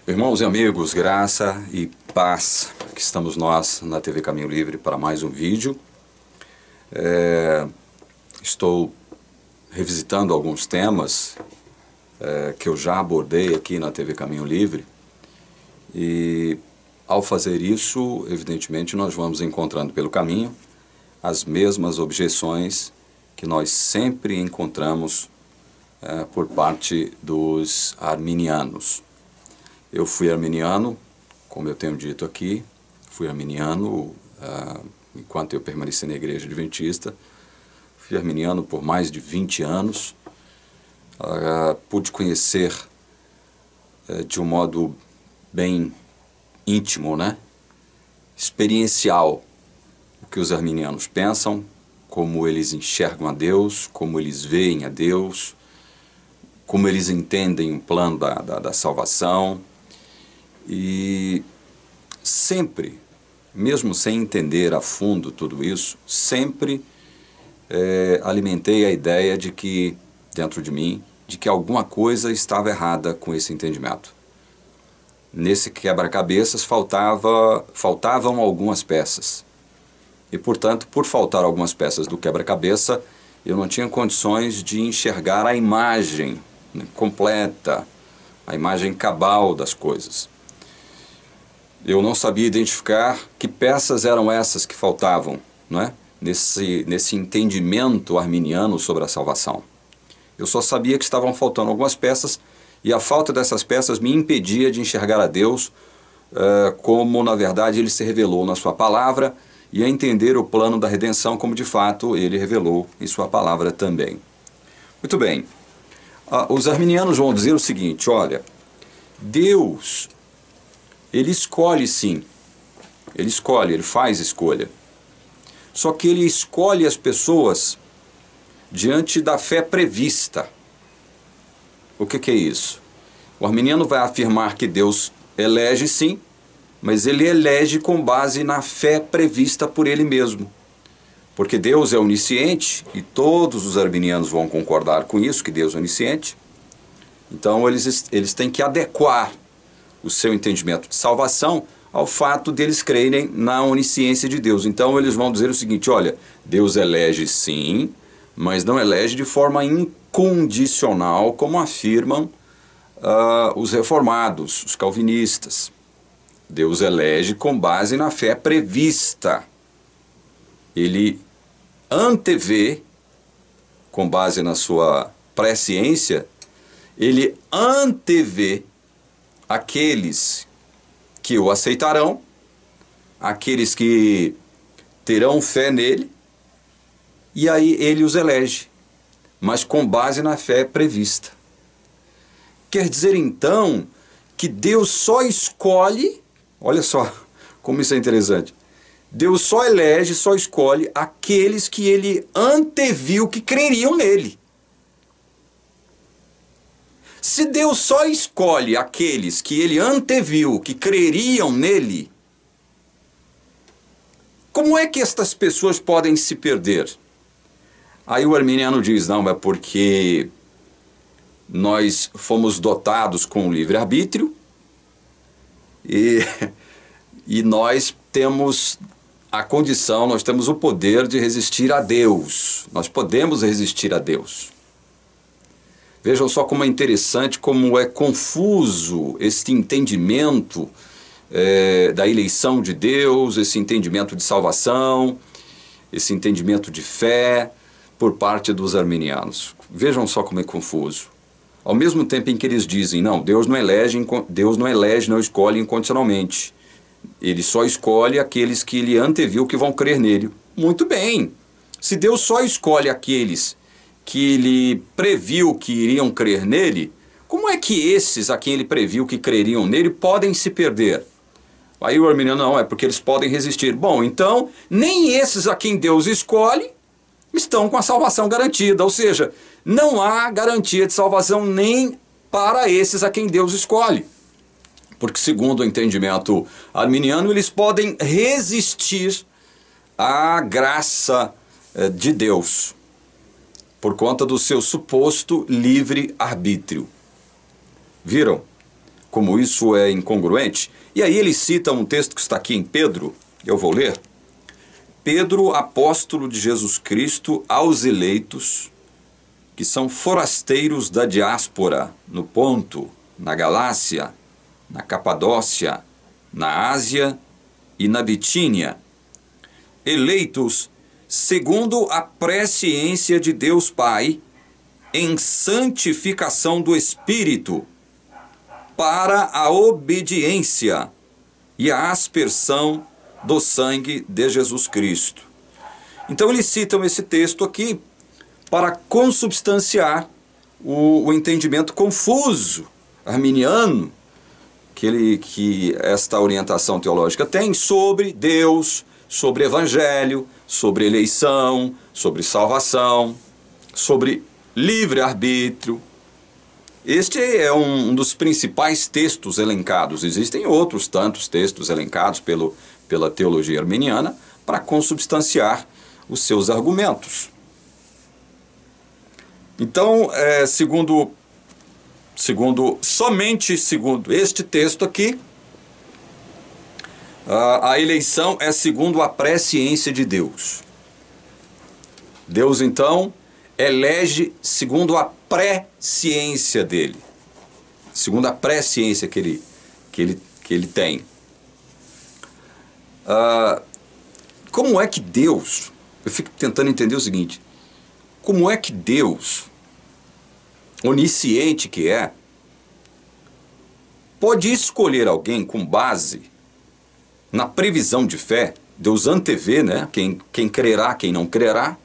Irmãos e amigos, graça e paz. Aqui estamos nós na TV Caminho Livre para mais um vídeo. Estou revisitando alguns temas que eu já abordei aqui na TV Caminho Livre. E ao fazer isso, evidentemente, nós vamos encontrando pelo caminho as mesmas objeções que nós sempre encontramos por parte dos arminianos. Eu fui arminiano, como eu tenho dito aqui, fui arminiano enquanto eu permaneci na Igreja Adventista. Fui arminiano por mais de 20 anos. Pude conhecer de um modo bem íntimo, experiencial, o que os arminianos pensam, como eles enxergam a Deus, como eles veem a Deus, como eles entendem o plano da salvação. E sempre, mesmo sem entender a fundo tudo isso, sempre alimentei a ideia de que, dentro de mim, de que alguma coisa estava errada com esse entendimento. Nesse quebra-cabeças faltavam algumas peças. E, portanto, por faltar algumas peças do quebra-cabeça, eu não tinha condições de enxergar a imagem completa, a imagem cabal das coisas. Eu não sabia identificar que peças eram essas que faltavam, nesse entendimento arminiano sobre a salvação. Eu só sabia que estavam faltando algumas peças, e a falta dessas peças me impedia de enxergar a Deus como, na verdade, Ele se revelou na Sua palavra, e a entender o plano da redenção como, de fato, Ele revelou em Sua palavra também. Muito bem. Os arminianos vão dizer o seguinte: olha, Deus, Ele escolhe sim, Ele escolhe, Ele faz escolha. Só que Ele escolhe as pessoas diante da fé prevista. O que é isso? O arminiano vai afirmar que Deus elege sim, mas Ele elege com base na fé prevista por Ele mesmo. Porque Deus é onisciente, e todos os arminianos vão concordar com isso, que Deus é onisciente. Então eles têm que adequar o seu entendimento de salvação ao fato deles crerem na onisciência de Deus. Então eles vão dizer o seguinte: olha, Deus elege sim, mas não elege de forma incondicional, como afirmam os reformados, os calvinistas. Deus elege com base na fé prevista. Ele antevê, com base na sua presciência, Ele antevê aqueles que o aceitarão, aqueles que terão fé nele, e aí Ele os elege, mas com base na fé prevista. Quer dizer, então, que Deus só escolhe, olha só como isso é interessante, Deus só elege, só escolhe aqueles que Ele anteviu que creriam nele. Se Deus só escolhe aqueles que Ele anteviu que creriam nele, como é que estas pessoas podem se perder? Aí o arminiano diz: não, é porque nós fomos dotados com o livre-arbítrio e nós temos a condição, nós temos o poder de resistir a Deus. Nós podemos resistir a Deus. Vejam só como é interessante, como é confuso este entendimento da eleição de Deus, esse entendimento de salvação, esse entendimento de fé por parte dos arminianos. Vejam só como é confuso. Ao mesmo tempo em que eles dizem: não, Deus não elege, não escolhe incondicionalmente. Ele só escolhe aqueles que Ele anteviu que vão crer nele. Muito bem. Se Deus só escolhe aqueles que Ele previu que iriam crer nele, como é que esses a quem Ele previu que creriam nele podem se perder? Aí o arminiano: não, é porque eles podem resistir. Bom, então, nem esses a quem Deus escolhe estão com a salvação garantida. Ou seja, não há garantia de salvação nem para esses a quem Deus escolhe. Porque, segundo o entendimento arminiano, eles podem resistir à graça de Deus por conta do seu suposto livre-arbítrio. Viram? como isso é incongruente. E aí ele cita um texto que está aqui em Pedro, eu vou ler. Pedro, apóstolo de Jesus Cristo, aos eleitos, que são forasteiros da diáspora, no Ponto, na Galácia, na Capadócia, na Ásia e na Bitínia, eleitos segundo a presciência de Deus Pai, em santificação do Espírito, para a obediência e a aspersão do sangue de Jesus Cristo. Então eles citam esse texto aqui para consubstanciar o entendimento confuso arminiano que esta orientação teológica tem sobre Deus, sobre evangelho, sobre eleição, sobre salvação, sobre livre-arbítrio. Este é um dos principais textos elencados. Existem outros tantos textos elencados pela teologia arminiana para consubstanciar os seus argumentos. Então, somente segundo este texto aqui, a eleição é segundo a presciência de Deus. Deus, então, elege segundo a presciência dele, segundo a presciência que ele tem. Como é que Deus, eu fico tentando entender o seguinte, como é que Deus, onisciente que é, pode escolher alguém com base na previsão de fé? Deus antevê, né? Quem crerá, quem não crerá.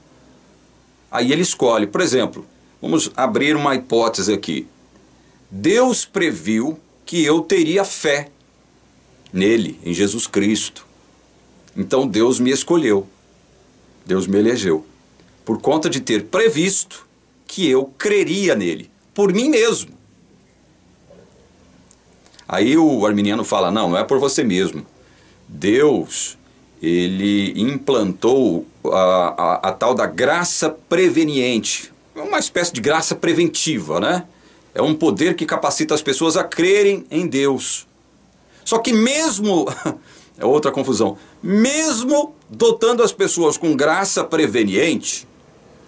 Aí ele escolhe. Por exemplo, vamos abrir uma hipótese aqui. Deus previu que eu teria fé nele, em Jesus Cristo. Então Deus me escolheu. Deus me elegeu. Por conta de ter previsto que eu creria nele, por mim mesmo. Aí o arminiano fala, não é por você mesmo. Deus, ele implantou a tal da graça preveniente. É uma espécie de graça preventiva, né? É um poder que capacita as pessoas a crerem em Deus. Só que mesmo, é outra confusão, mesmo dotando as pessoas com graça preveniente,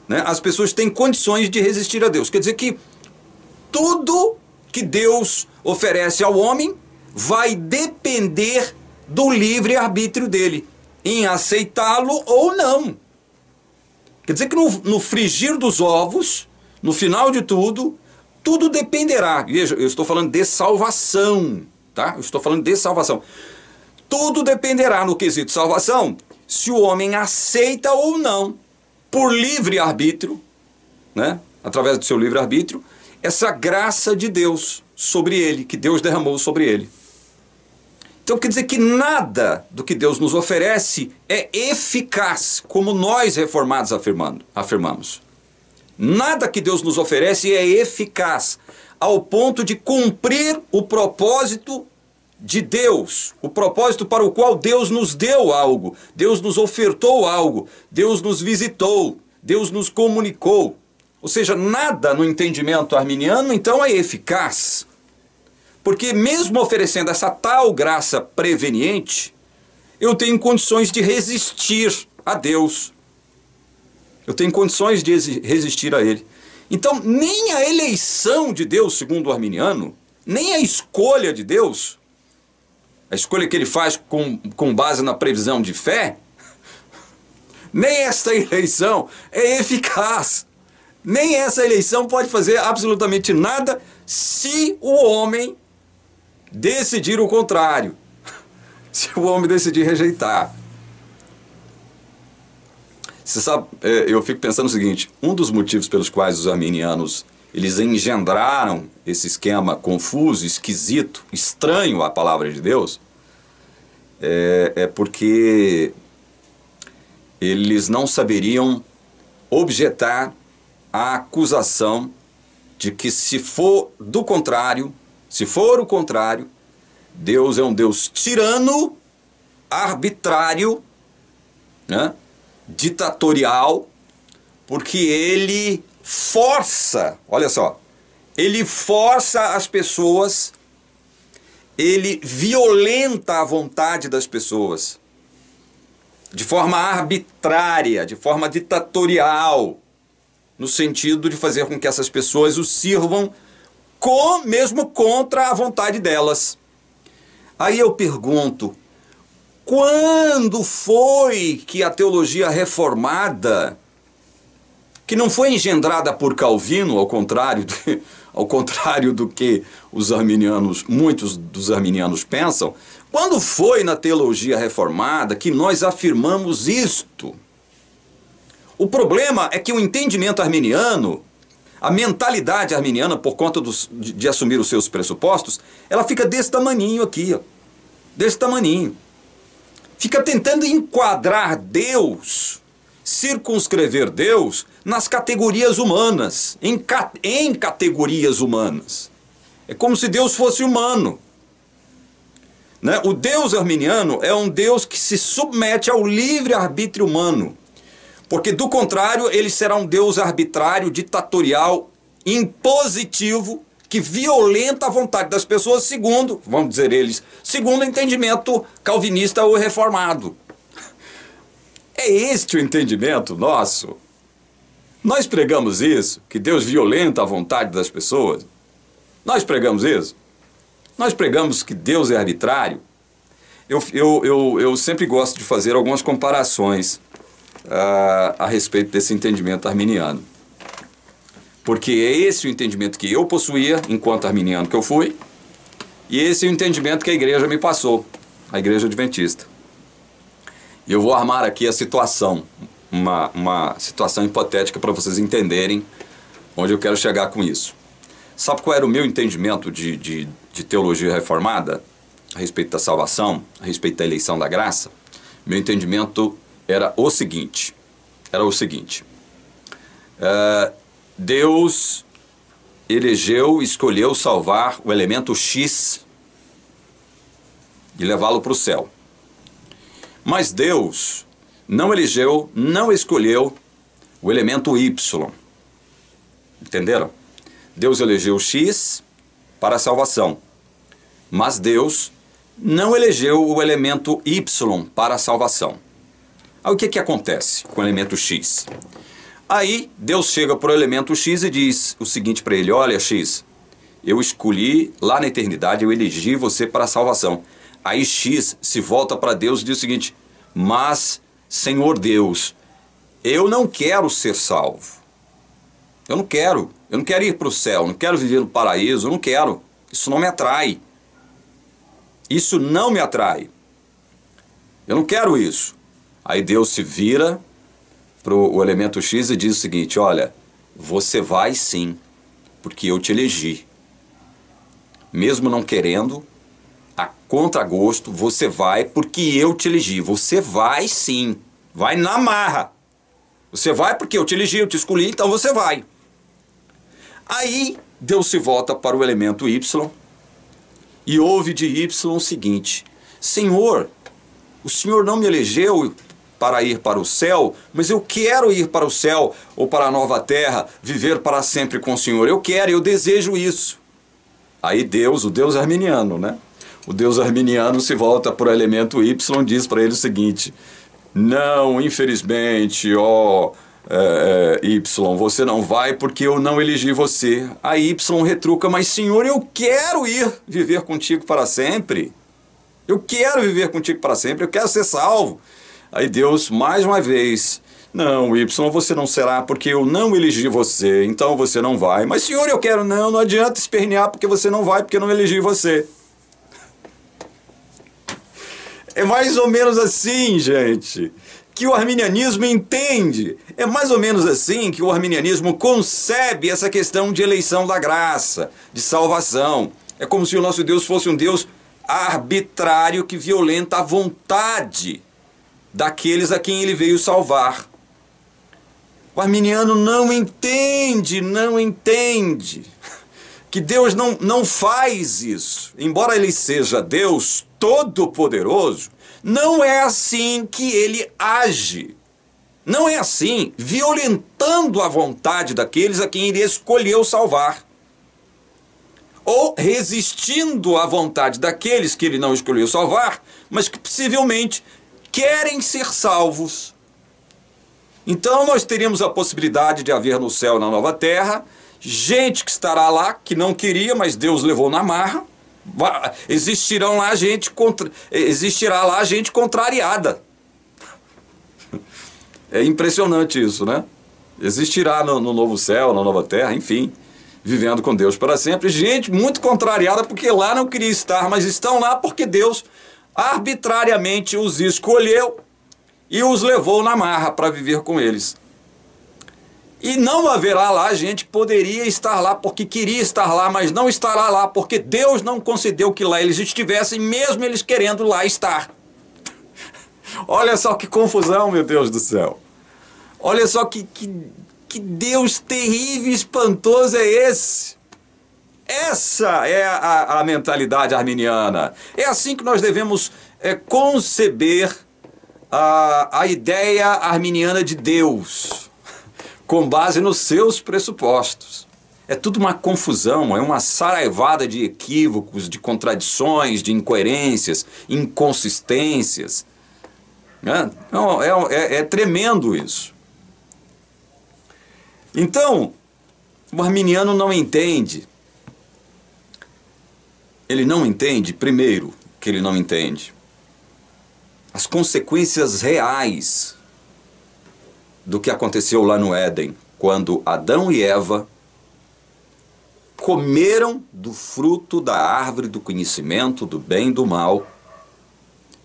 né, as pessoas têm condições de resistir a Deus. Quer dizer que tudo que Deus oferece ao homem vai depender do livre-arbítrio dele, em aceitá-lo ou não. Quer dizer que no frigir dos ovos, no final de tudo, tudo dependerá. Veja, eu estou falando de salvação, tá? Eu estou falando de salvação. Tudo dependerá no quesito salvação, se o homem aceita ou não, por livre-arbítrio, né? Através do seu livre-arbítrio, essa graça de Deus sobre ele, que Deus derramou sobre ele. Então quer dizer que nada do que Deus nos oferece é eficaz, como nós reformados afirmamos. Nada que Deus nos oferece é eficaz, ao ponto de cumprir o propósito de Deus, o propósito para o qual Deus nos deu algo, Deus nos ofertou algo, Deus nos visitou, Deus nos comunicou. Ou seja, nada no entendimento arminiano então é eficaz. Porque mesmo oferecendo essa tal graça preveniente, eu tenho condições de resistir a Deus. Eu tenho condições de resistir a Ele. Então, nem a eleição de Deus, segundo o arminiano, nem a escolha de Deus, a escolha que Ele faz com base na previsão de fé, nem esta eleição é eficaz. Nem essa eleição pode fazer absolutamente nada se o homem decidir o contrário, se o homem decidir rejeitar. Você sabe, eu fico pensando o seguinte, um dos motivos pelos quais os arminianos eles engendraram esse esquema confuso, esquisito, estranho à palavra de Deus, é porque eles não saberiam objetar a acusação de que se for o contrário, Deus é um Deus tirano, arbitrário, né, ditatorial, porque ele força, olha só, ele força as pessoas ele violenta a vontade das pessoas, de forma arbitrária, de forma ditatorial, no sentido de fazer com que essas pessoas o sirvam mesmo contra a vontade delas. Aí eu pergunto, quando foi que a teologia reformada, que não foi engendrada por Calvino, ao contrário do que muitos dos arminianos pensam, quando foi na teologia reformada que nós afirmamos isto? O problema é que o entendimento arminiano, a mentalidade arminiana, por conta de assumir os seus pressupostos, ela fica desse tamaninho aqui, ó, desse tamaninho. Fica tentando enquadrar Deus, circunscrever Deus nas categorias humanas, em categorias humanas. É como se Deus fosse humano. Né? O Deus arminiano é um Deus que se submete ao livre-arbítrio humano, porque do contrário ele será um Deus arbitrário, ditatorial, impositivo, que violenta a vontade das pessoas segundo, vamos dizer eles, segundo o entendimento calvinista ou reformado. É este o entendimento nosso? Nós pregamos isso, que Deus violenta a vontade das pessoas? Nós pregamos isso? Nós pregamos que Deus é arbitrário? Eu sempre gosto de fazer algumas comparações a respeito desse entendimento arminiano. Porque é esse o entendimento que eu possuía, enquanto arminiano que eu fui, e esse é o entendimento que a igreja me passou, a igreja adventista. E eu vou armar aqui a situação, uma situação hipotética para vocês entenderem onde eu quero chegar com isso. Sabe qual era o meu entendimento de teologia reformada a respeito da salvação, a respeito da eleição da graça? Meu entendimento era o seguinte, Deus escolheu salvar o elemento X e levá-lo para o céu. Mas Deus não escolheu o elemento Y. Entenderam? Deus elegeu X para a salvação, mas Deus não elegeu o elemento Y para a salvação. Aí o que acontece com o elemento X? Aí Deus chega para o elemento X e diz o seguinte para ele: olha, X, eu escolhi lá na eternidade, eu elegi você para a salvação. Aí X se volta para Deus e diz o seguinte: mas, Senhor Deus, eu não quero ser salvo. Eu não quero ir para o céu, não quero viver no paraíso, eu não quero. Isso não me atrai. Isso não me atrai. Eu não quero isso. Aí Deus se vira para o elemento X e diz o seguinte: olha, você vai sim, porque eu te elegi. Mesmo não querendo, a contragosto, você vai porque eu te elegi. Você vai sim, vai na marra. Você vai porque eu te elegi, eu te escolhi, então você vai. Aí Deus se volta para o elemento Y e ouve de Y o seguinte: Senhor, o Senhor não me elegeu para ir para o céu, mas eu quero ir para o céu ou para a nova terra, viver para sempre com o Senhor. Eu desejo isso. Aí Deus, o Deus arminiano, né? O Deus arminiano se volta para o elemento Y e diz para ele o seguinte: não, infelizmente, Y, você não vai porque eu não elegi você. Aí Y retruca: mas Senhor, eu quero ir viver contigo para sempre. Eu quero viver contigo para sempre, eu quero ser salvo. Aí Deus, mais uma vez: não, Y, você não será porque eu não elegi você, então você não vai. Mas Senhor, eu quero. Não adianta espernear porque você não vai, porque eu não elegi você. É mais ou menos assim, gente, que o arminianismo entende. É mais ou menos assim que o arminianismo concebe essa questão de eleição da graça, de salvação. É como se o nosso Deus fosse um Deus arbitrário que violenta a vontade daqueles a quem ele veio salvar. O arminiano não entende que Deus não faz isso. Embora ele seja Deus todo-poderoso, não é assim que ele age. Não é assim, violentando a vontade daqueles a quem ele escolheu salvar. ou resistindo à vontade daqueles que ele não escolheu salvar, mas que possivelmente querem ser salvos. Então nós teríamos a possibilidade de haver no céu, na nova terra, gente que estará lá, que não queria, mas Deus levou na marra. Existirá lá gente contrariada. É impressionante isso, né? Existirá no novo céu, na nova terra, enfim, vivendo com Deus para sempre, gente muito contrariada porque lá não queria estar, mas estão lá porque Deus arbitrariamente os escolheu e os levou na marra para viver com eles. E não haverá lá gente que poderia estar lá porque queria estar lá, mas não estará lá porque Deus não concedeu que lá eles estivessem, mesmo eles querendo lá estar. Olha só que confusão, meu Deus do céu. Olha só que Deus terrível e espantoso é esse. Essa é a mentalidade arminiana. É assim que nós devemos conceber a ideia arminiana de Deus, com base nos seus pressupostos. É tudo uma confusão, é uma saraivada de equívocos, de contradições, de incoerências, inconsistências. É tremendo isso. Então, o arminiano não entende. Ele não entende, primeiro, que ele não entende as consequências reais do que aconteceu lá no Éden, quando Adão e Eva comeram do fruto da árvore do conhecimento do bem e do mal,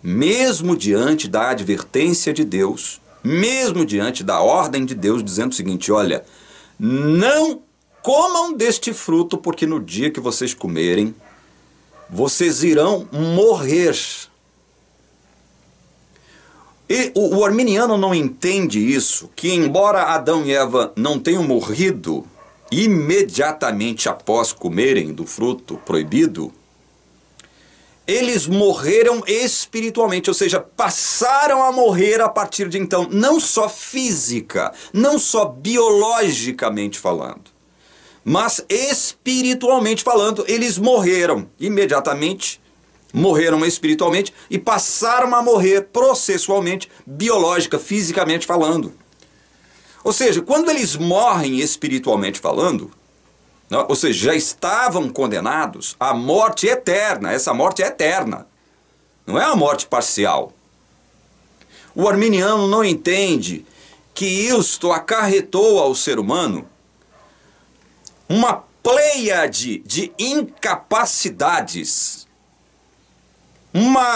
mesmo diante da advertência de Deus, mesmo diante da ordem de Deus, dizendo o seguinte: olha, não comam deste fruto, porque no dia que vocês comerem, vocês irão morrer. E o arminiano não entende isso, que embora Adão e Eva não tenham morrido imediatamente após comerem do fruto proibido, eles morreram espiritualmente, ou seja, passaram a morrer a partir de então, não só física, não só biologicamente falando, mas espiritualmente falando, eles morreram imediatamente, morreram espiritualmente e passaram a morrer processualmente, biológica, fisicamente falando. Ou seja, quando eles morrem espiritualmente falando, ou seja, já estavam condenados à morte eterna. Essa morte é eterna, não é a morte parcial. O arminiano não entende que isto acarretou ao ser humano uma pleiade de incapacidades,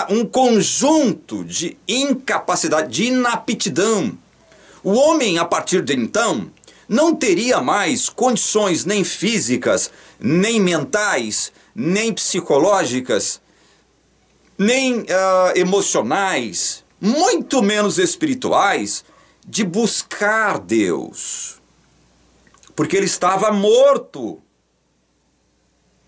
um conjunto de incapacidade, de inaptidão. O homem, a partir de então, não teria mais condições nem físicas, nem mentais, nem psicológicas, nem emocionais, muito menos espirituais, de buscar Deus. Porque ele estava morto.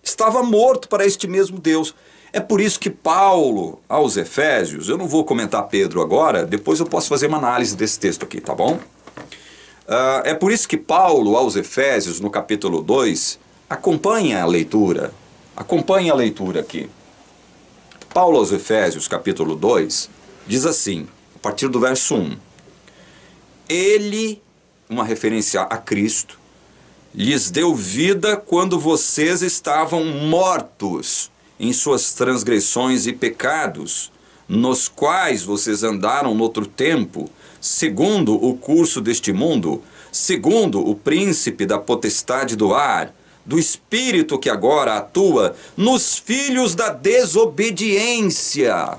Estava morto para este mesmo Deus. É por isso que Paulo, aos Efésios, eu não vou comentar Pedro agora, depois eu posso fazer uma análise desse texto aqui, tá bom? É por isso que Paulo, aos Efésios, no capítulo 2, acompanha a leitura aqui. Paulo aos Efésios, capítulo 2, diz assim, a partir do verso 1, ele, uma referência a Cristo, lhes deu vida quando vocês estavam mortos em suas transgressões e pecados, nos quais vocês andaram noutro tempo, segundo o curso deste mundo, segundo o príncipe da potestade do ar, do espírito que agora atua nos filhos da desobediência.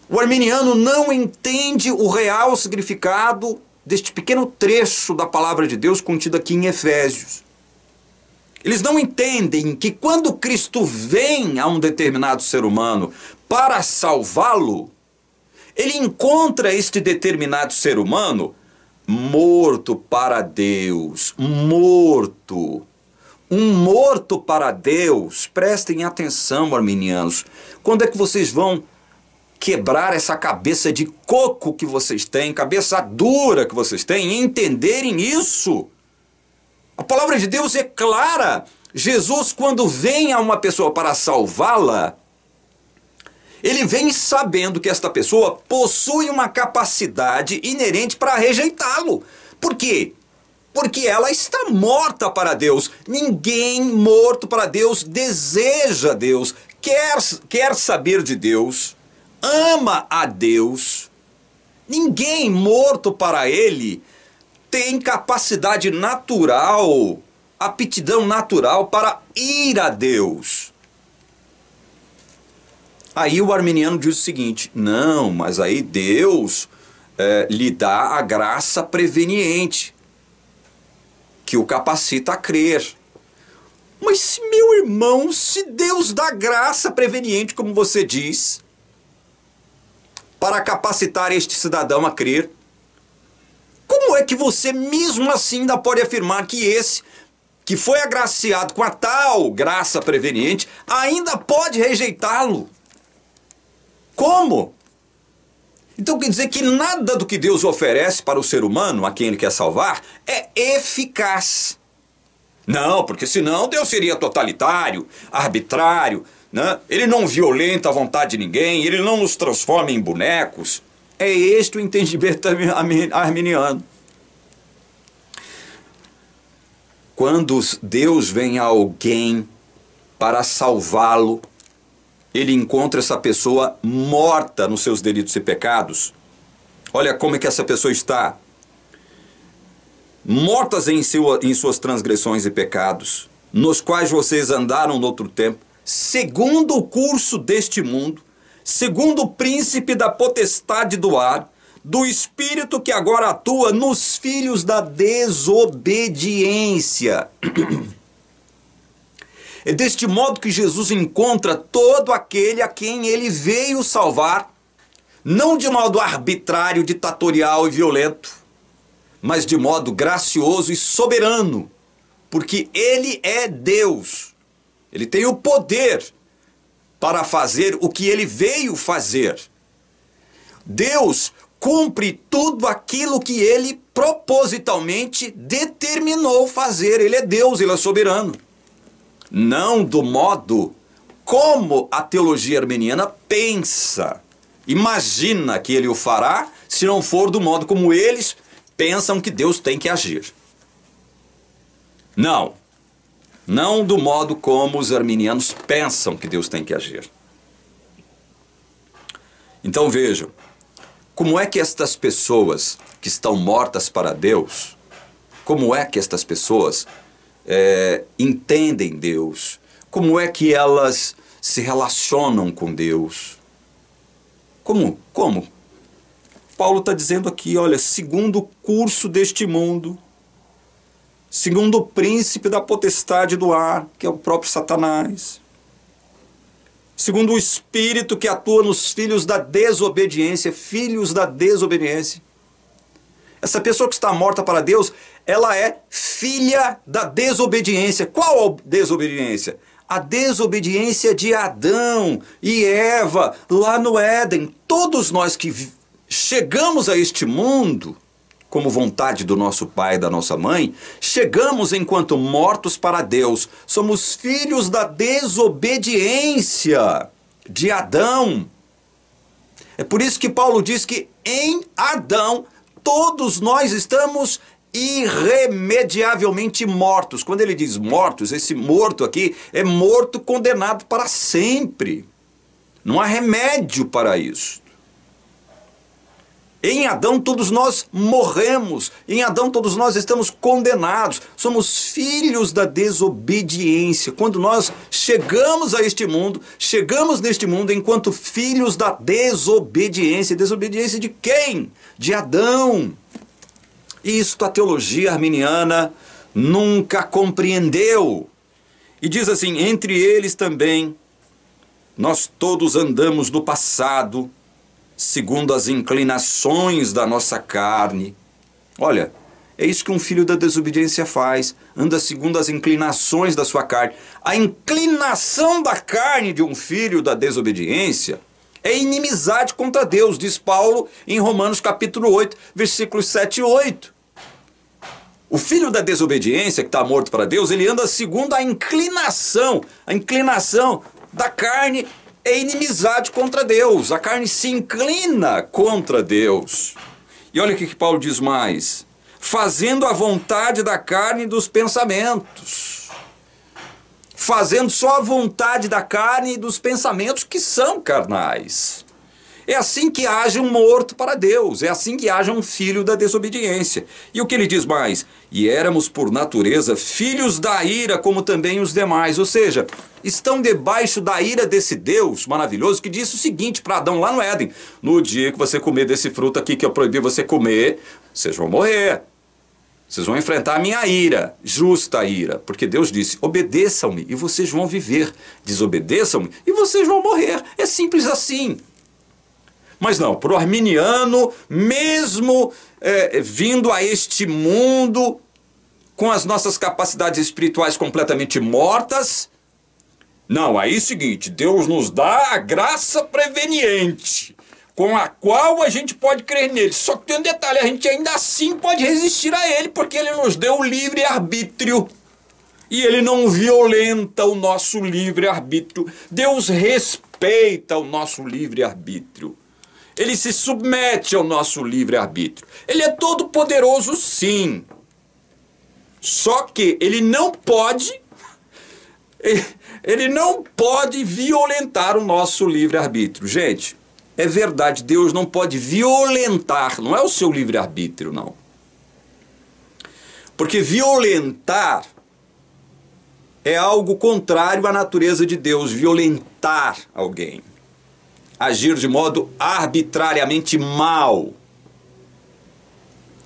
O arminiano não entende o real significado deste pequeno trecho da palavra de Deus contido aqui em Efésios. Eles não entendem que quando Cristo vem a um determinado ser humano para salvá-lo, ele encontra este determinado ser humano morto para Deus, morto. Um morto para Deus. Prestem atenção, arminianos. Quando é que vocês vão quebrar essa cabeça de coco que vocês têm, cabeça dura que vocês têm, e entenderem isso? A palavra de Deus é clara. Jesus, quando vem a uma pessoa para salvá-la, ele vem sabendo que esta pessoa possui uma capacidade inerente para rejeitá-lo. Por quê? Porque ela está morta para Deus. Ninguém morto para Deus deseja Deus, quer saber de Deus, ama a Deus. Ninguém morto para Ele tem capacidade natural, aptidão natural para ir a Deus. Aí o arminiano diz o seguinte: não, mas aí Deus lhe dá a graça preveniente, que o capacita a crer. Mas, meu irmão, se Deus dá graça preveniente, como você diz, para capacitar este cidadão a crer, como é que você mesmo assim ainda pode afirmar que esse, que foi agraciado com a tal graça preveniente, ainda pode rejeitá-lo? Como? Então quer dizer que nada do que Deus oferece para o ser humano, a quem Ele quer salvar, é eficaz. Não, porque senão Deus seria totalitário, arbitrário, né? Ele não violenta a vontade de ninguém, Ele não nos transforma em bonecos. É este o entendimento arminiano. Quando Deus vem a alguém para salvá-lo, Ele encontra essa pessoa morta nos seus delitos e pecados. Olha como é que essa pessoa está. Mortas em suas transgressões e pecados, nos quais vocês andaram no outro tempo, segundo o curso deste mundo, segundo o príncipe da potestade do ar, do espírito que agora atua nos filhos da desobediência. É deste modo que Jesus encontra todo aquele a quem Ele veio salvar, não de modo arbitrário, ditatorial e violento, mas de modo gracioso e soberano, porque Ele é Deus. Ele tem o poder para fazer o que Ele veio fazer. Deus cumpre tudo aquilo que Ele propositalmente determinou fazer. Ele é Deus, Ele é soberano. Não do modo como a teologia arminiana pensa, imagina que Ele o fará, se não for do modo como eles pensam que Deus tem que agir. Não do modo como os arminianos pensam que Deus tem que agir. Então vejam, como é que estas pessoas que estão mortas para Deus, como é que estas pessoas entendem Deus? Como é que elas se relacionam com Deus? Como? Paulo está dizendo aqui, olha, segundo o curso deste mundo, segundo o príncipe da potestade do ar, que é o próprio Satanás, segundo o espírito que atua nos filhos da desobediência, Essa pessoa que está morta para Deus, ela é filha da desobediência. Qual a desobediência? A desobediência de Adão e Eva, lá no Éden. Todos nós que chegamos a este mundo, como vontade do nosso pai e da nossa mãe, chegamos enquanto mortos para Deus. Somos filhos da desobediência de Adão. É por isso que Paulo diz que em Adão todos nós estamos irremediavelmente mortos. Quando ele diz mortos, esse morto aqui é morto condenado para sempre. Não há remédio para isso. Em Adão todos nós morremos, em Adão todos nós estamos condenados, somos filhos da desobediência. Quando nós chegamos a este mundo, chegamos neste mundo enquanto filhos da desobediência. Desobediência de quem? De Adão. Isto a teologia arminiana nunca compreendeu. E diz assim, entre eles também, nós todos andamos no passado, segundo as inclinações da nossa carne. Olha, é isso que um filho da desobediência faz, anda segundo as inclinações da sua carne. A inclinação da carne de um filho da desobediência é inimizade contra Deus, diz Paulo em Romanos capítulo 8, versículos 7 e 8. O filho da desobediência, que está morto para Deus, ele anda segundo a inclinação. A inclinação da carne é inimizade contra Deus. A carne se inclina contra Deus. E olha o que Paulo diz mais. Fazendo a vontade da carne e dos pensamentos. Fazendo só a vontade da carne e dos pensamentos que são carnais. É assim que age um morto para Deus, é assim que age um filho da desobediência. E o que ele diz mais? E éramos por natureza filhos da ira, como também os demais. Ou seja, estão debaixo da ira desse Deus maravilhoso que disse o seguinte para Adão lá no Éden: no dia que você comer desse fruto aqui que eu proibi você comer, vocês vão morrer. Vocês vão enfrentar a minha ira, justa ira. Porque Deus disse, obedeçam-me e vocês vão viver. Desobedeçam-me e vocês vão morrer. É simples assim. Mas não, para o arminiano, mesmo vindo a este mundo com as nossas capacidades espirituais completamente mortas, não, aí é o seguinte, Deus nos dá a graça preveniente, com a qual a gente pode crer nele. Só que tem um detalhe, a gente ainda assim pode resistir a ele, porque ele nos deu o livre-arbítrio. E ele não violenta o nosso livre-arbítrio. Deus respeita o nosso livre-arbítrio. Ele se submete ao nosso livre-arbítrio. Ele é todo poderoso, sim. Só que ele não pode violentar o nosso livre-arbítrio. Gente, é verdade, Deus não pode violentar, não é o seu livre-arbítrio, não. Porque violentar é algo contrário à natureza de Deus, violentar alguém. Agir de modo arbitrariamente mal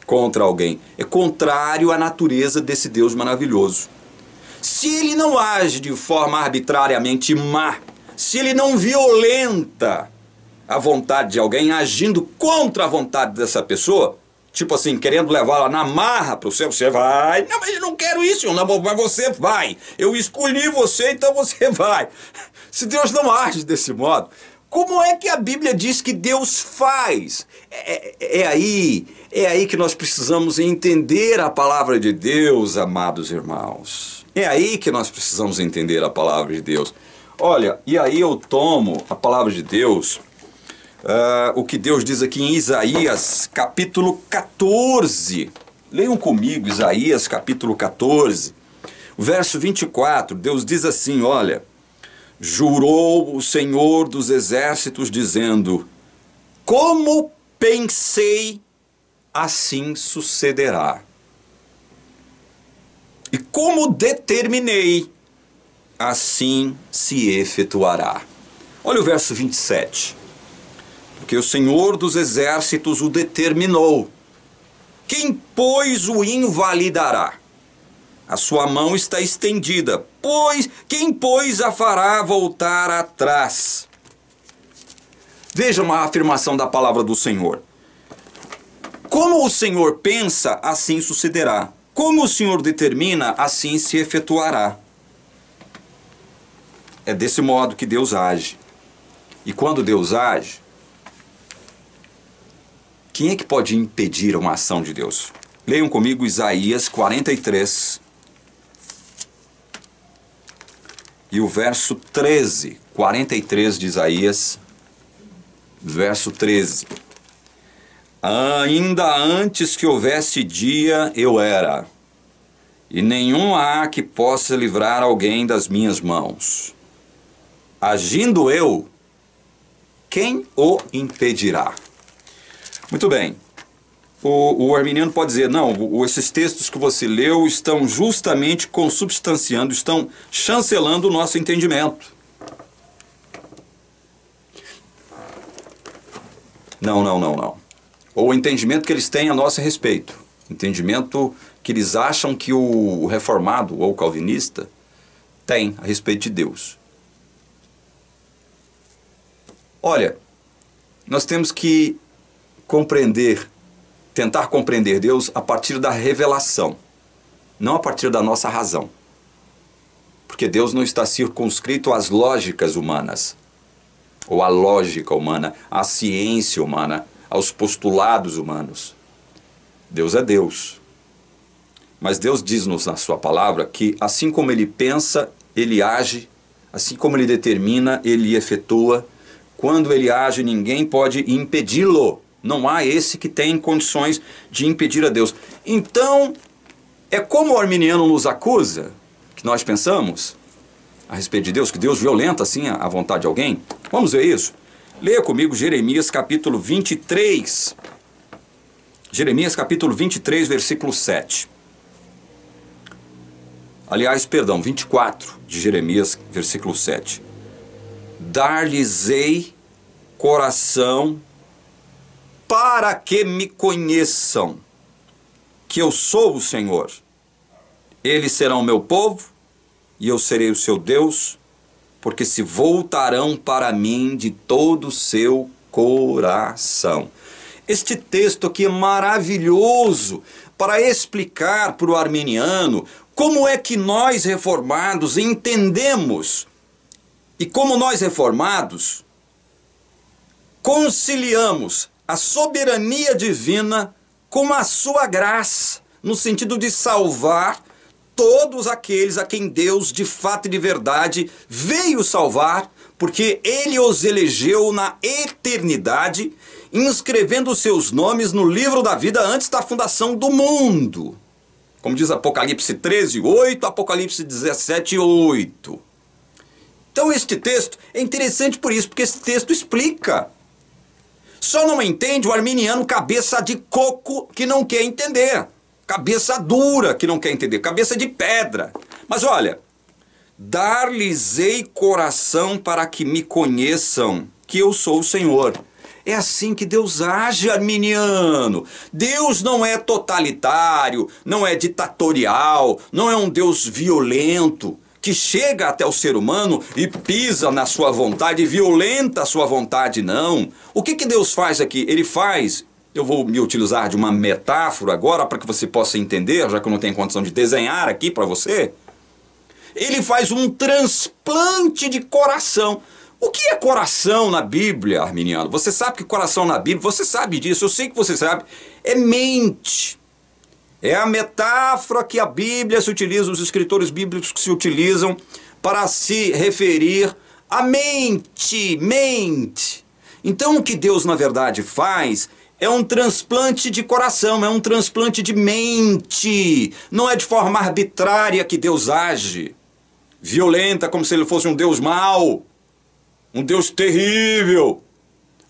contra alguém. É contrário à natureza desse Deus maravilhoso. Se ele não age de forma arbitrariamente má, se ele não violenta a vontade de alguém, agindo contra a vontade dessa pessoa, tipo assim, querendo levá-la na marra para o céu, você vai. Não, mas eu não quero isso, não, mas você vai. Eu escolhi você, então você vai. Se Deus não age desse modo, como é que a Bíblia diz que Deus faz? É aí que nós precisamos entender a palavra de Deus, amados irmãos. É aí que nós precisamos entender a palavra de Deus. Olha, e aí eu tomo a palavra de Deus, o que Deus diz aqui em Isaías, capítulo 14. Leiam comigo Isaías, capítulo 14, o verso 24. Deus diz assim, olha... Jurou o Senhor dos Exércitos, dizendo, como pensei, assim sucederá. E como determinei, assim se efetuará. Olha o verso 27. Porque o Senhor dos Exércitos o determinou. Quem, pois, o invalidará? A sua mão está estendida, quem, pois, a fará voltar atrás? Veja uma afirmação da palavra do Senhor. Como o Senhor pensa, assim sucederá. Como o Senhor determina, assim se efetuará. É desse modo que Deus age. E quando Deus age, quem é que pode impedir uma ação de Deus? Leiam comigo Isaías 43. E o verso 13, 43 de Isaías, verso 13. Ainda antes que houvesse dia, eu era, e nenhum há que possa livrar alguém das minhas mãos. Agindo eu, quem o impedirá? Muito bem. O arminiano pode dizer, não, esses textos que você leu estão justamente consubstanciando, estão chancelando o nosso entendimento. Não. Ou o entendimento que eles têm a nosso respeito. Entendimento que eles acham que o reformado ou o calvinista tem a respeito de Deus. Olha, nós temos que tentar compreender Deus a partir da revelação, não a partir da nossa razão. Porque Deus não está circunscrito às lógicas humanas, ou à lógica humana, à ciência humana, aos postulados humanos. Deus é Deus. Mas Deus diz-nos na sua palavra que assim como Ele pensa, Ele age, assim como Ele determina, Ele efetua. Quando Ele age, ninguém pode impedi-lo. Não há esse que tem condições de impedir a Deus. Então, é como o arminiano nos acusa, que nós pensamos a respeito de Deus, que Deus violenta assim a vontade de alguém. Vamos ver isso? Leia comigo Jeremias capítulo 23. Jeremias capítulo 23, versículo 7. Aliás, perdão, 24 de Jeremias, versículo 7. Dar-lhes-ei coração para que me conheçam, que eu sou o Senhor. Eles serão meu povo, e eu serei o seu Deus, porque se voltarão para mim de todo o seu coração. Este texto aqui é maravilhoso para explicar para o arminiano como é que nós reformados entendemos e como nós reformados conciliamos a soberania divina com a sua graça, no sentido de salvar todos aqueles a quem Deus, de fato e de verdade, veio salvar, porque Ele os elegeu na eternidade, inscrevendo os seus nomes no livro da vida antes da fundação do mundo. Como diz Apocalipse 13, 8, Apocalipse 17, 8. Então este texto é interessante por isso, porque esse texto explica. Só não entende o arminiano cabeça de coco que não quer entender. Cabeça dura que não quer entender. Cabeça de pedra. Mas olha, dar-lhes-ei coração para que me conheçam, que eu sou o Senhor. É assim que Deus age, arminiano. Deus não é totalitário, não é ditatorial, não é um Deus violento, que chega até o ser humano e pisa na sua vontade, violenta a sua vontade, não. O que Deus faz aqui? Ele faz, eu vou me utilizar de uma metáfora agora para que você possa entender, já que eu não tenho condição de desenhar aqui para você. Ele faz um transplante de coração. O que é coração na Bíblia, arminiano? Você sabe que coração na Bíblia, você sabe disso, eu sei que você sabe, é mente. É a metáfora que a Bíblia se utiliza, os escritores bíblicos que se utilizam para se referir à mente, mente. Então o que Deus na verdade faz é um transplante de coração, é um transplante de mente. Não é de forma arbitrária que Deus age, violenta, como se ele fosse um Deus mau, um Deus terrível,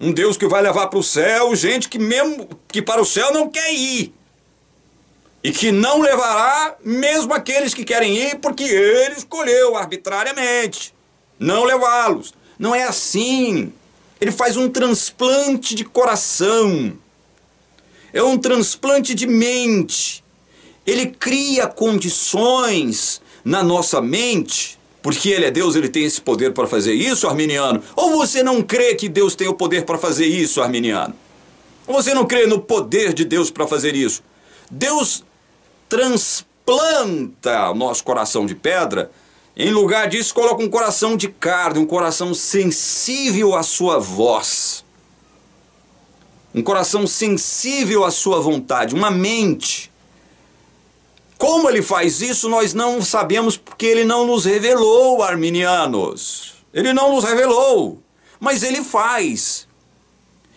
um Deus que vai levar para o céu gente que mesmo que para o céu não quer ir. E que não levará mesmo aqueles que querem ir porque ele escolheu arbitrariamente não levá-los. Não é assim. Ele faz um transplante de coração. É um transplante de mente. Ele cria condições na nossa mente, porque ele é Deus, ele tem esse poder para fazer isso, arminiano. Ou você não crê que Deus tem o poder para fazer isso, arminiano? Ou você não crê no poder de Deus para fazer isso? Deus transplanta o nosso coração de pedra, em lugar disso coloca um coração de carne, um coração sensível à sua voz, um coração sensível à sua vontade, uma mente. Como ele faz isso nós não sabemos, porque ele não nos revelou, arminianos. Ele não nos revelou, mas ele faz.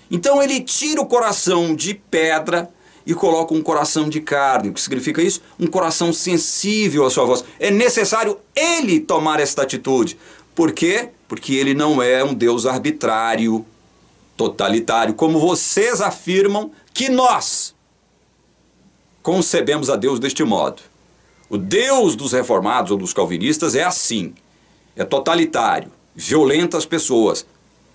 Então ele tira o coração de pedra e coloca um coração de carne. O que significa isso? Um coração sensível à sua voz. É necessário ele tomar esta atitude. Por quê? Porque ele não é um Deus arbitrário, totalitário, como vocês afirmam que nós concebemos a Deus deste modo. O Deus dos reformados ou dos calvinistas é assim, é totalitário, violenta as pessoas,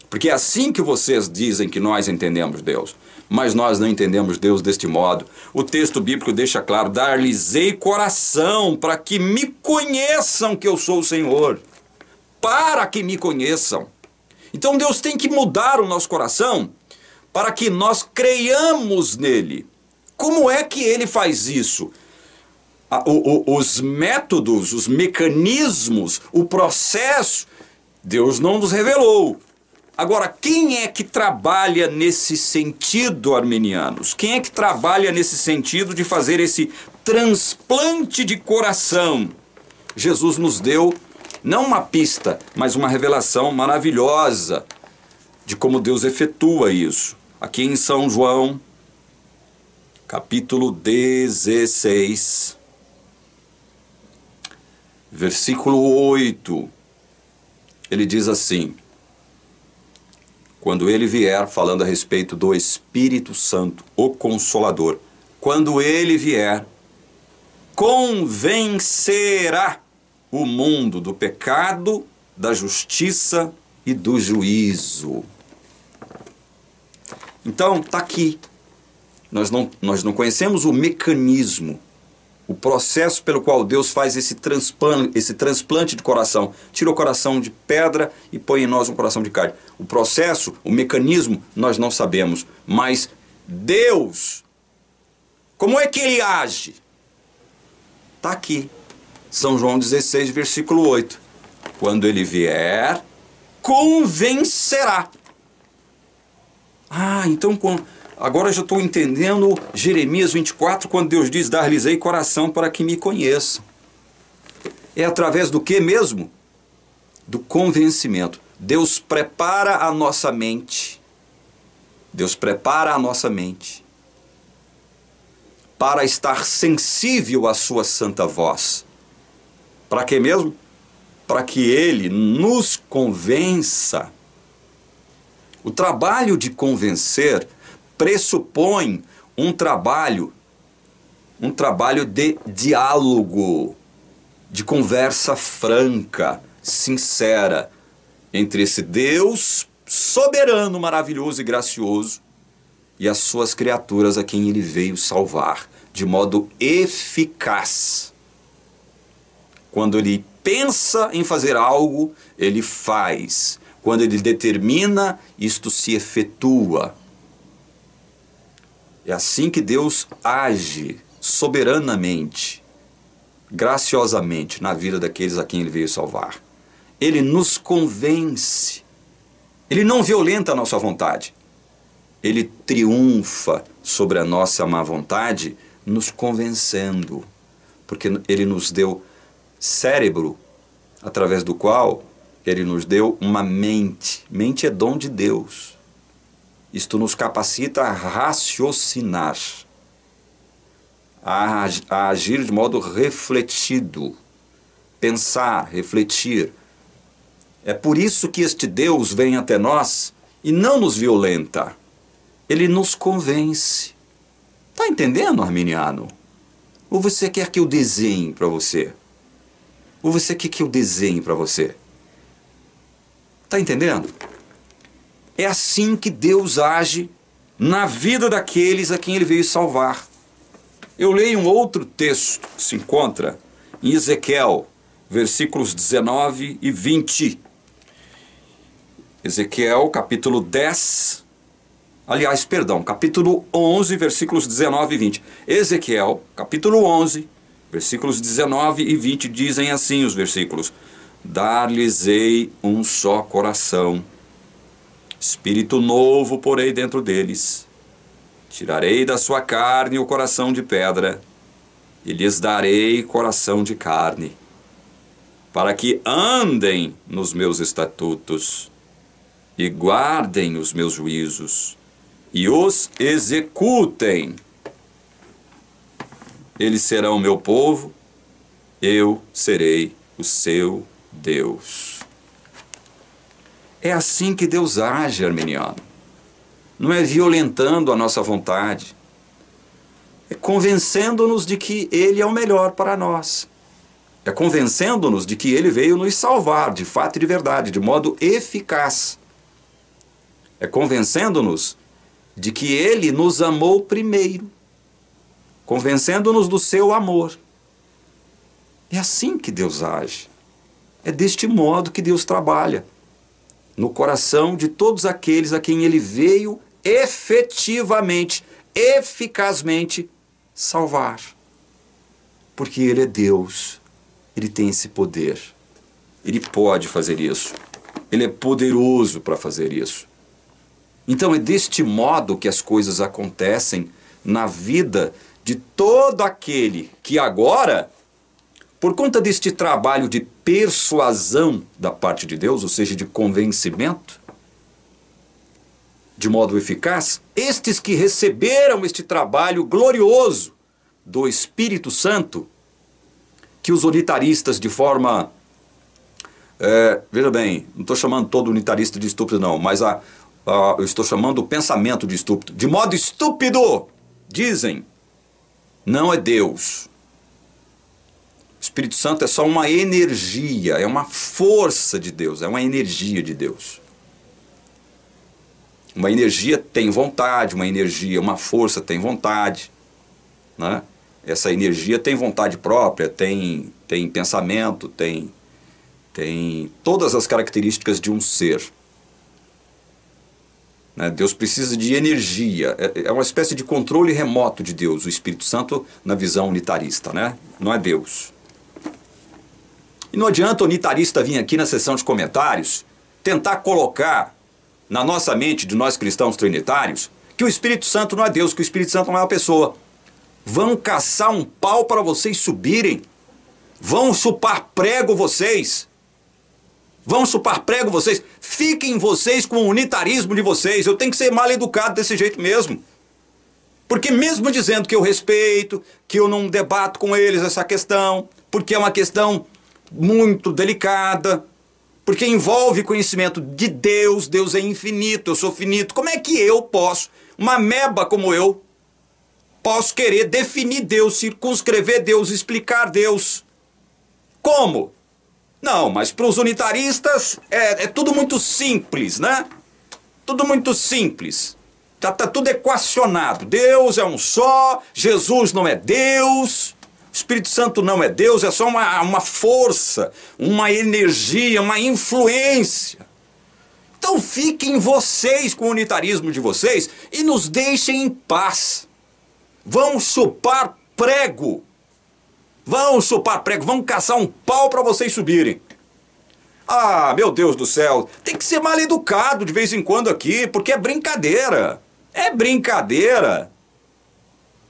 porque é assim que vocês dizem que nós entendemos Deus, mas nós não entendemos Deus deste modo. O texto bíblico deixa claro: dar-lhes-ei coração para que me conheçam que eu sou o Senhor, para que me conheçam. Então Deus tem que mudar o nosso coração para que nós creiamos nele. Como é que ele faz isso? Os métodos, os mecanismos, o processo, Deus não nos revelou. Agora, quem é que trabalha nesse sentido, arminianos? Quem é que trabalha nesse sentido de fazer esse transplante de coração. Jesus nos deu não uma pista, mas uma revelação maravilhosa de como Deus efetua isso. Aqui em São João, capítulo 16, versículo 8, ele diz assim: quando ele vier, falando a respeito do Espírito Santo, o Consolador, quando ele vier, convencerá o mundo do pecado, da justiça e do juízo. Então, está aqui. Nós não conhecemos o mecanismo, o processo pelo qual Deus faz esse transplante de coração. Tira o coração de pedra e põe em nós um coração de carne. O processo, o mecanismo, nós não sabemos. Mas Deus, como é que Ele age? Está aqui. São João 16, versículo 8. Quando Ele vier, convencerá. Então agora eu já estou entendendo Jeremias 24, quando Deus diz: dar-lhes-ei coração para que me conheçam. É através do que mesmo? Do convencimento. Deus prepara a nossa mente. Deus prepara a nossa mente para estar sensível à sua santa voz. Para que mesmo? Para que Ele nos convença. O trabalho de convencer pressupõe um trabalho de diálogo, de conversa franca, sincera, entre esse Deus soberano, maravilhoso e gracioso e as suas criaturas a quem Ele veio salvar, de modo eficaz. Quando Ele pensa em fazer algo, Ele faz. Quando Ele determina, isto se efetua. É assim que Deus age soberanamente, graciosamente na vida daqueles a quem Ele veio salvar. Ele nos convence. Ele não violenta a nossa vontade. Ele triunfa sobre a nossa má vontade, nos convencendo. Porque Ele nos deu cérebro, através do qual Ele nos deu uma mente. Mente é dom de Deus. Isto nos capacita a raciocinar, a agir de modo refletido, pensar, refletir. É por isso que este Deus vem até nós e não nos violenta. Ele nos convence. Está entendendo, arminiano? Ou você quer que eu desenhe para você? Ou você quer que eu desenhe para você? Está entendendo? É assim que Deus age na vida daqueles a quem Ele veio salvar. Eu leio um outro texto que se encontra em Ezequiel, versículos 19 e 20. Ezequiel, capítulo 10, capítulo 11, versículos 19 e 20. Ezequiel, capítulo 11, versículos 19 e 20, dizem assim os versículos: dar-lhes-ei um só coração, espírito novo porei dentro deles, tirarei da sua carne o coração de pedra, e lhes darei coração de carne, para que andem nos meus estatutos, e guardem os meus juízos, e os executem. Eles serão meu povo, eu serei o seu Deus. É assim que Deus age, arminiano. Não é violentando a nossa vontade. É convencendo-nos de que Ele é o melhor para nós. É convencendo-nos de que Ele veio nos salvar, de fato e de verdade, de modo eficaz. É convencendo-nos de que Ele nos amou primeiro, convencendo-nos do seu amor. É assim que Deus age. É deste modo que Deus trabalha no coração de todos aqueles a quem Ele veio efetivamente, eficazmente salvar. Porque Ele é Deus, Ele tem esse poder, Ele pode fazer isso, Ele é poderoso para fazer isso. Então é deste modo que as coisas acontecem na vida de todo aquele que agora, por conta deste trabalho de persuasão da parte de Deus, ou seja, de convencimento, de modo eficaz, estes que receberam este trabalho glorioso do Espírito Santo, que os unitaristas de forma... veja bem, não estou chamando todo unitarista de estúpido não, mas eu estou chamando o pensamento de estúpido. De modo estúpido, dizem, não é Deus. O Espírito Santo é só uma energia, é uma força de Deus, é uma energia de Deus. Uma energia tem vontade, uma força tem vontade, né? Essa energia tem vontade própria, tem pensamento, tem todas as características de um ser. Né? Deus precisa de energia, é uma espécie de controle remoto de Deus, o Espírito Santo na visão unitarista, né? Não é Deus. E não adianta o unitarista vir aqui na sessão de comentários tentar colocar na nossa mente de nós cristãos trinitários que o Espírito Santo não é Deus, que o Espírito Santo não é uma pessoa. Vão caçar um pau para vocês subirem. Vão chupar prego vocês. Vão chupar prego vocês. Fiquem vocês com o unitarismo de vocês. Eu tenho que ser mal educado desse jeito mesmo. Porque mesmo dizendo que eu respeito, que eu não debato com eles essa questão, porque é uma questão muito delicada, porque envolve conhecimento de Deus, Deus é infinito, eu sou finito. Como é que eu posso, uma ameba como eu, posso querer definir Deus, circunscrever Deus, explicar Deus? Como? Não, mas para os unitaristas é tudo muito simples, né? Tudo muito simples. Tá tudo equacionado. Deus é um só, Jesus não é Deus, o Espírito Santo não é Deus, é só uma força, uma energia, uma influência. Então fiquem vocês com o unitarismo de vocês e nos deixem em paz. Vão chupar prego. Vão chupar prego, vão caçar um pau para vocês subirem. Ah, meu Deus do céu, tem que ser mal educado de vez em quando aqui, porque é brincadeira. É brincadeira.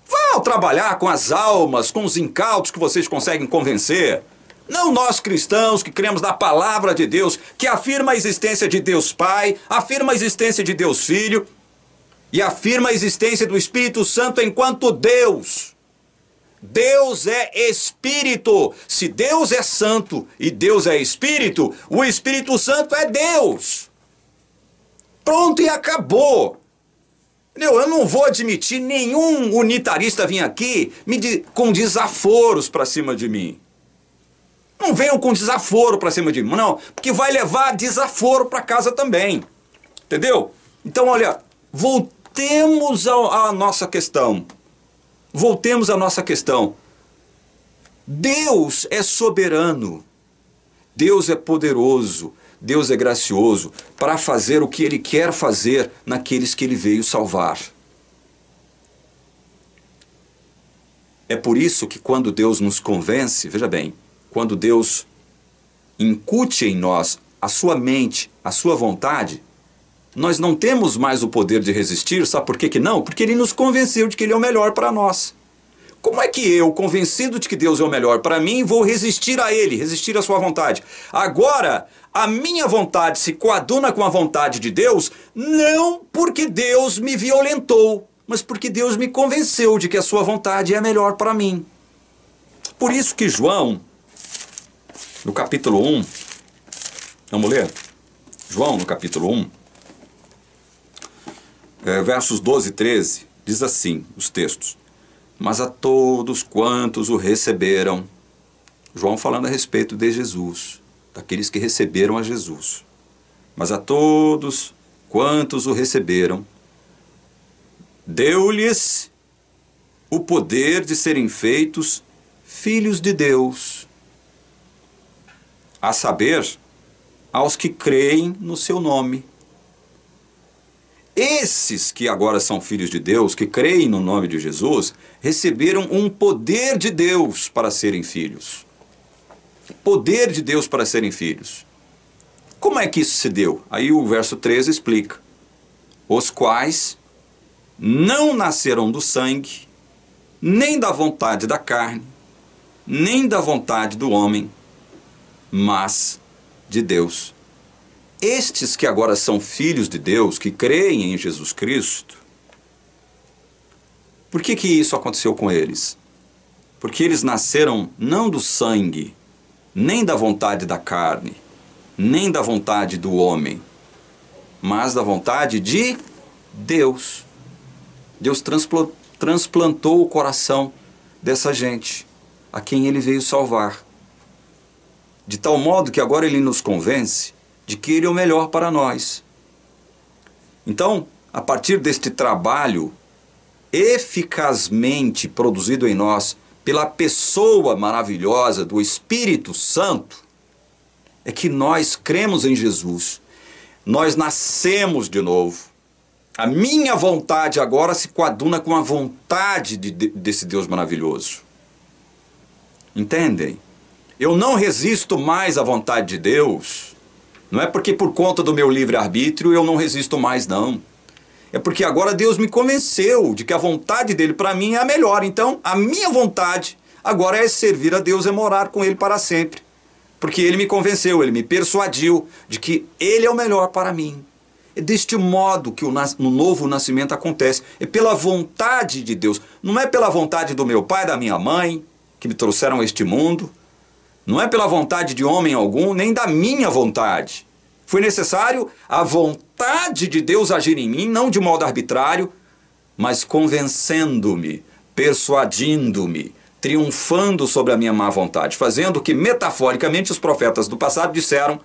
Vão trabalhar com as almas, com os incautos que vocês conseguem convencer. Não nós cristãos que cremos na palavra de Deus, que afirma a existência de Deus Pai, afirma a existência de Deus Filho e afirma a existência do Espírito Santo enquanto Deus. Deus é Espírito. Se Deus é Santo e Deus é Espírito, o Espírito Santo é Deus. Pronto e acabou. Eu não vou admitir nenhum unitarista vir aqui com desaforos para cima de mim. Não venham com desaforo para cima de mim, não, porque vai levar desaforo para casa também. Entendeu? Então, olha, voltemos à nossa questão. Voltemos à nossa questão. Deus é soberano. Deus é poderoso. Deus é gracioso para fazer o que Ele quer fazer naqueles que Ele veio salvar. É por isso que quando Deus nos convence, veja bem, quando Deus incute em nós a sua mente, a sua vontade, nós não temos mais o poder de resistir, sabe por que não? Porque Ele nos convenceu de que Ele é o melhor para nós. Como é que eu, convencido de que Deus é o melhor para mim, vou resistir a Ele, resistir à sua vontade? Agora, a minha vontade se coaduna com a vontade de Deus, não porque Deus me violentou, mas porque Deus me convenceu de que a sua vontade é a melhor para mim. Por isso que João, no capítulo 1, vamos ler? João, no capítulo 1, versos 12 e 13, diz assim, os textos. Mas a todos quantos o receberam, João falando a respeito de Jesus, daqueles que receberam a Jesus. Mas a todos quantos o receberam, deu-lhes o poder de serem feitos filhos de Deus, a saber, aos que creem no seu nome. Esses que agora são filhos de Deus, que creem no nome de Jesus, receberam um poder de Deus para serem filhos. Poder de Deus para serem filhos. Como é que isso se deu? Aí o verso 13 explica. Os quais não nasceram do sangue, nem da vontade da carne, nem da vontade do homem, mas de Deus. Estes que agora são filhos de Deus, que creem em Jesus Cristo, por que isso aconteceu com eles? Porque eles nasceram não do sangue, nem da vontade da carne, nem da vontade do homem, mas da vontade de Deus. Deus transplantou o coração dessa gente, a quem Ele veio salvar. De tal modo que agora Ele nos convence de que Ele é o melhor para nós. Então, a partir deste trabalho eficazmente produzido em nós pela pessoa maravilhosa do Espírito Santo, é que nós cremos em Jesus. Nós nascemos de novo. A minha vontade agora se coaduna com a vontade desse Deus maravilhoso. Entendem? Eu não resisto mais à vontade de Deus. Não é porque por conta do meu livre-arbítrio eu não resisto mais, não. É porque agora Deus me convenceu de que a vontade dele para mim é a melhor. Então, a minha vontade agora é servir a Deus e morar com Ele para sempre. Porque Ele me convenceu, Ele me persuadiu de que Ele é o melhor para mim. É deste modo que o novo nascimento acontece. É pela vontade de Deus. Não é pela vontade do meu pai e da minha mãe, que me trouxeram a este mundo. Não é pela vontade de homem algum, nem da minha vontade. Foi necessário a vontade de Deus agir em mim, não de modo arbitrário, mas convencendo-me, persuadindo-me, triunfando sobre a minha má vontade, fazendo o que metaforicamente os profetas do passado disseram: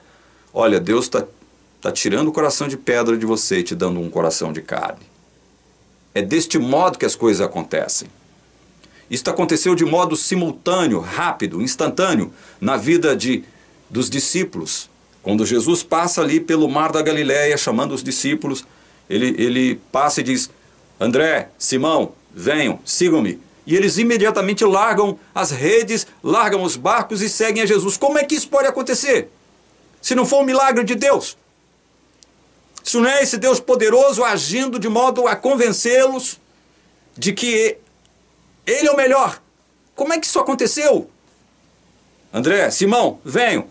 olha, Deus está tirando o coração de pedra de você e te dando um coração de carne. É deste modo que as coisas acontecem. Isto aconteceu de modo simultâneo, rápido, instantâneo, na vida dos discípulos. Quando Jesus passa ali pelo mar da Galileia, chamando os discípulos, ele passa e diz: André, Simão, venham, sigam-me. E eles imediatamente largam as redes, largam os barcos e seguem a Jesus. Como é que isso pode acontecer? Se não for um milagre de Deus. Se não é esse Deus poderoso agindo de modo a convencê-los de que Ele é o melhor. Como é que isso aconteceu? André, Simão, venham.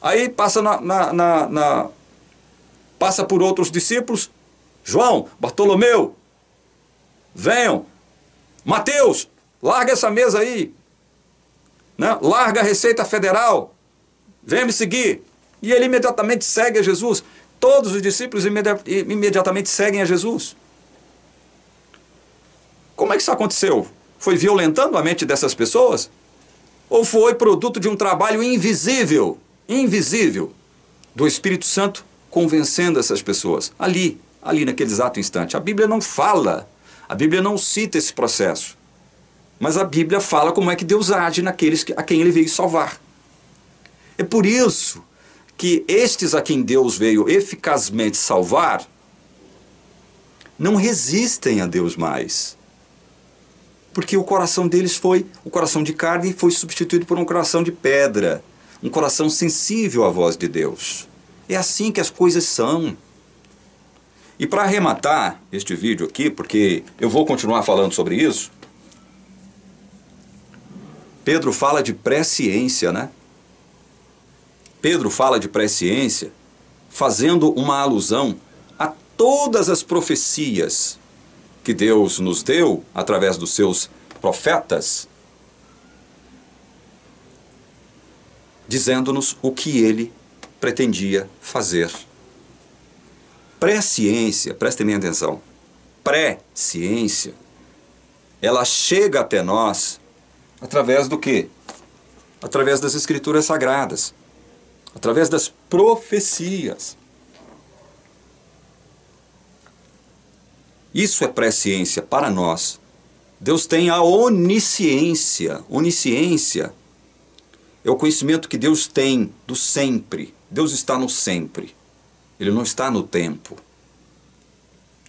Aí passa passa por outros discípulos. João, Bartolomeu, venham. Mateus, larga essa mesa aí. Né? Larga a Receita Federal. Venha me seguir. E ele imediatamente segue a Jesus. Todos os discípulos imediatamente seguem a Jesus. Como é que isso aconteceu? Foi violentando a mente dessas pessoas? Ou foi produto de um trabalho invisível do Espírito Santo convencendo essas pessoas? Ali naquele exato instante. A Bíblia não fala, a Bíblia não cita esse processo. Mas a Bíblia fala como é que Deus age naqueles a quem Ele veio salvar. É por isso que estes a quem Deus veio eficazmente salvar não resistem a Deus mais. Porque o coração deles o coração de carne foi substituído por um coração de pedra, um coração sensível à voz de Deus. É assim que as coisas são. E para arrematar este vídeo aqui, porque eu vou continuar falando sobre isso, Pedro fala de presciência, né? Pedro fala de presciência fazendo uma alusão a todas as profecias que Deus nos deu através dos seus profetas, dizendo-nos o que Ele pretendia fazer. Presciência, prestem bem atenção, presciência, ela chega até nós através do quê? Através das Escrituras Sagradas, através das profecias. Isso é presciência para nós. Deus tem a onisciência. Onisciência é o conhecimento que Deus tem do sempre. Deus está no sempre. Ele não está no tempo.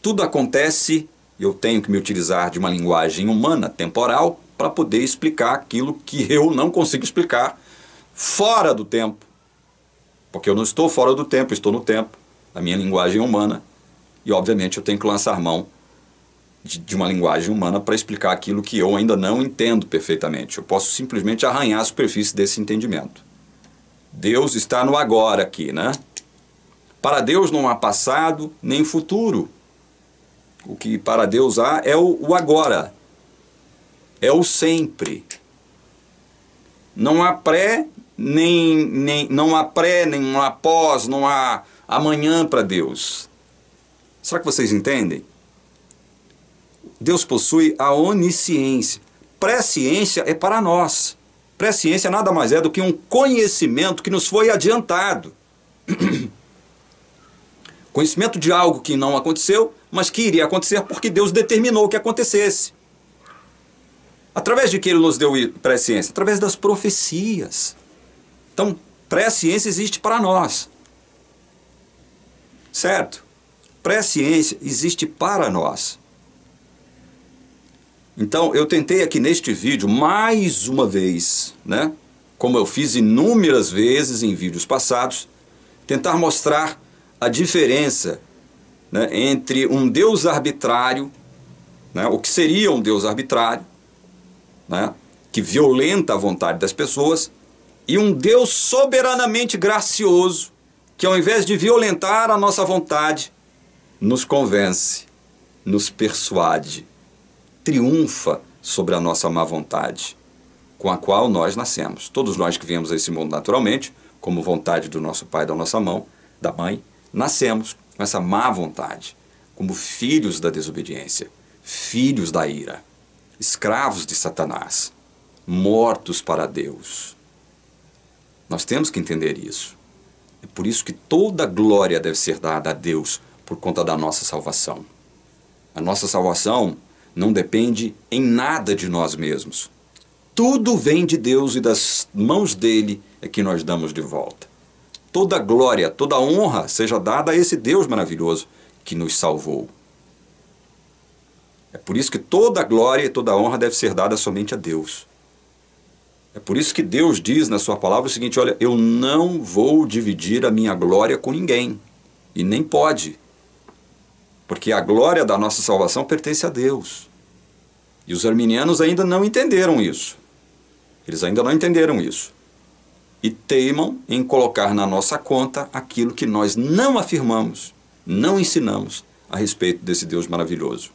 Tudo acontece, e eu tenho que me utilizar de uma linguagem humana, temporal, para poder explicar aquilo que eu não consigo explicar fora do tempo. Porque eu não estou fora do tempo, estou no tempo. A minha linguagem humana. E, obviamente, eu tenho que lançar mão de uma linguagem humana para explicar aquilo que eu ainda não entendo perfeitamente. Eu posso simplesmente arranhar a superfície desse entendimento. Deus está no agora aqui, né? Para Deus não há passado nem futuro. O que para Deus há é o agora. É o sempre. Não há pré, não há pré, nem há pós, não há amanhã para Deus. Será que vocês entendem? Deus possui a onisciência. Presciência é para nós. Presciência nada mais é do que um conhecimento que nos foi adiantado. Conhecimento de algo que não aconteceu, mas que iria acontecer porque Deus determinou que acontecesse. Através de que Ele nos deu presciência? Através das profecias. Então, presciência existe para nós. Certo? Presciência existe para nós. Então, eu tentei aqui neste vídeo, mais uma vez, né, como eu fiz inúmeras vezes em vídeos passados, tentar mostrar a diferença, né, entre um Deus arbitrário, né, o que seria um Deus arbitrário, né, que violenta a vontade das pessoas, e um Deus soberanamente gracioso, que ao invés de violentar a nossa vontade, nos convence, nos persuade, triunfa sobre a nossa má vontade, com a qual nós nascemos. Todos nós que viemos a esse mundo naturalmente, como vontade do nosso pai, da nossa mãe, nascemos com essa má vontade, como filhos da desobediência, filhos da ira, escravos de Satanás, mortos para Deus. Nós temos que entender isso. É por isso que toda glória deve ser dada a Deus por conta da nossa salvação. A nossa salvação não depende em nada de nós mesmos. Tudo vem de Deus e das mãos dele é que nós damos de volta. Toda glória, toda honra seja dada a esse Deus maravilhoso que nos salvou. É por isso que toda glória e toda honra deve ser dada somente a Deus. É por isso que Deus diz na sua palavra o seguinte: olha, eu não vou dividir a minha glória com ninguém. E nem pode. Porque a glória da nossa salvação pertence a Deus. E os arminianos ainda não entenderam isso. Eles ainda não entenderam isso. E teimam em colocar na nossa conta aquilo que nós não afirmamos, não ensinamos a respeito desse Deus maravilhoso.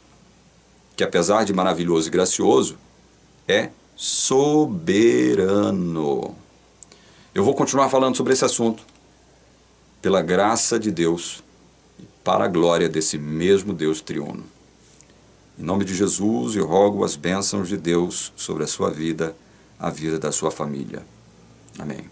Que apesar de maravilhoso e gracioso, é soberano. Eu vou continuar falando sobre esse assunto, pela graça de Deus, e para a glória desse mesmo Deus triuno. Em nome de Jesus, eu rogo as bênçãos de Deus sobre a sua vida, a vida da sua família. Amém.